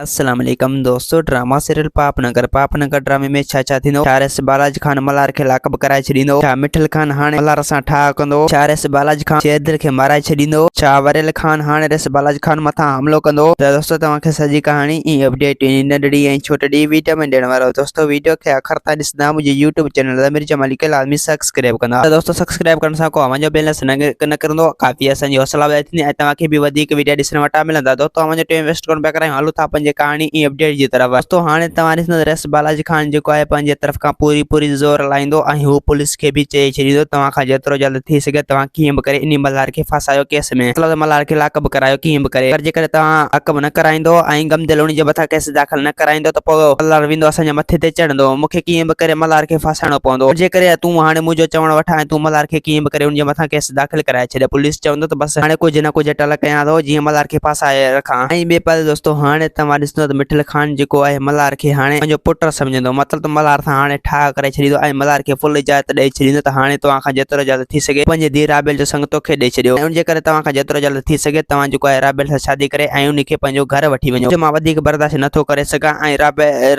अस्सलाम वालेकुम दोस्तों। ड्रामा सीरियल पापनगर ड्रामे में छा थींदो। एस बालाजी खान मल्हार खे लाकअप कराए छॾींदो। मिठल खान हाणे मल्हार सां ठाह कंदो। एस बालाजी खान शेरदिल खे माराए छॾींदो। वरियल खान हाणे एस बालाजी खान मथां हमलो कंदो। त दोस्तों तव्हांखे सॼी कहानी ई अपडेट नंढड़ी ऐं छोटड़ी वीडियो में ॾियण वारो। दोस्तों वीडियो खे आख़िर ताईं ॾिसंदा मुंहिंजे यूट्यूब चैनल ज़मीर जमाली खे लाज़मी सब्सक्राइब कंदा। त दोस्तों सब्सक्राइब करण सां को अवांजो बैलेंस न करंदो। काफ़ी असांजी हौसला अफ़ज़ाई थींदी ऐं तव्हांखे बि वधीक वीडियो ॾिसण वटां मिलंदा। दोस्तों अवांजो टाइम वेस्ट कोन पिया करायूं, हलूं था पंहिंजे कहानी ई अपडेट जी तरफ। दोस्तों हाणे तव्हां ॾिसंदो एस बालाजी खान जेको आहे पंहिंजे तरफ़ खां पूरी ज़ोर लाईंदो ऐं हू पुलिस खे बि चई छॾींदो तव्हां खां जेतिरो जल्द थी सघे तव्हां कीअं बि करे इन मल्हार खे फासायो केस में, मतिलबु मल्हार खे लाकअप करायो कीअं बि करे। पर जेकर तव्हां लाकअप न कराईंदो ऐं गमदिल उन जे मथां केस दाख़िल न कराईंदो त पोइ मल्हार वेंदो असांजे मथे ते चढ़ंदो। मूंखे कीअं बि करे मल्हार खे फासाइणो पवंदो। जेकर तूं हाणे मुंहिंजो चवण वठां ऐं तूं मल्हार खे कीअं बि करे उन जे मथां केस दाख़िल कराए छॾे, पुलिस चवंदो त बसि हाणे कुझु न कुझु टल कयां थो जीअं मल्हार खे फासाए रखां। ऐं ॿिए पासे दोस्तों हाणे तव्हां ॾिसंदो त मिठल खान जेको आहे मल्हार खे हाणे पंहिंजो पुट सम्झंदो, मतिलबु मल्हार सां हाणे ठाह करे छॾींदो ऐं मल्हार खे फुल इजाज़त ॾेई छॾींदो त हाणे तव्हां खां जेतिरो जल्द थी सघे पंहिंजे धीउ राबेल जो संग तोखे ॾेई छॾियो। ऐं उनजे करे तव्हां खां जेतिरो जल्द थी सघे तव्हां जेको आहे राबेल सां शादी करे ऐं उनखे पंहिंजो घर वठी वञो। मां वधीक बर्दाश्त नथो करे सघां ऐं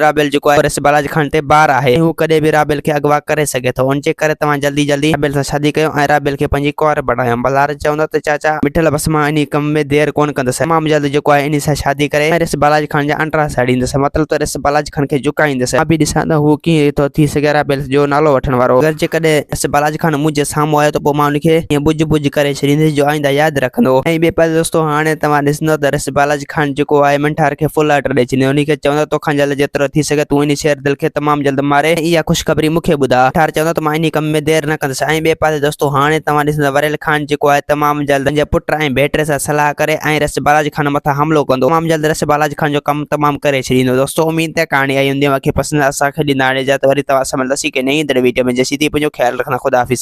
राबेल जेको आहे एस बालाजी खान ते ॿार आहे, हू कॾहिं बि राबेल खे अगवा करे सघे थो। उनजे करे तव्हां जल्दी राबेल सां शादी कयो ऐं राबेल खे पंहिंजी कुंवार बणायो। मल्हार चवंदो त चाचा मिठल बसि मां इन कम में देर कोन कंदुसि, तमामु जल्द जेको आहे इन सां शादी करे एस बालाजी खान जा अंतरा साड़ींदुसि, मतिलबु त एस बालाजी खान खे झुकाईंदुसि। मां बि ॾिसां त हू कीअं थो थी सघे राबेल जो नालो वठण वारो। अगरि जेकॾहिं एस बालाजी खान मुंहिंजे साम्हूं आयो त पोइ मां उनखे ईअं बुझ करे छॾींदुसि जो आईंदा यादि रखंदो। ऐं ॿिए पासे दोस्तों हाणे तव्हां ॾिसंदो त एस बालाजी खान जेको आहे मंठार खे फुल ऑर्डर ॾेई छॾींदो। उनखे चवंदो तोखां जल्द जेतिरो थी सघे तूं इन शेरदिल खे तमामु जल्द मारे इहा ख़ुशख़बरी मूंखे ॿुधा। मंठार चवंदो त मां इन कम में देर न कंदुसि। ऐं ॿिए पासे दोस्तों हाणे तव्हां ॾिसंदो वरियल खान जेको आहे तमामु जल्द पंहिंजे पुट ऐं भेटरे सां सलाह करे ऐं एस बालाजी खान मथां हमलो कंदो। तमामु जल्द एस बालाजी खान जो कमु तमामु करे छॾींदो। दोस्तों उम्मीद है कहानी आई हूंदी, मूंखे पसंदि असांखे ॾींदा हाणे जा त वरी तव्हां सां मिलंदासीं के नई वीडियो में। जेसीं ताईं पंहिंजो ख्यालु रखना। खुदा हाफ़िज़।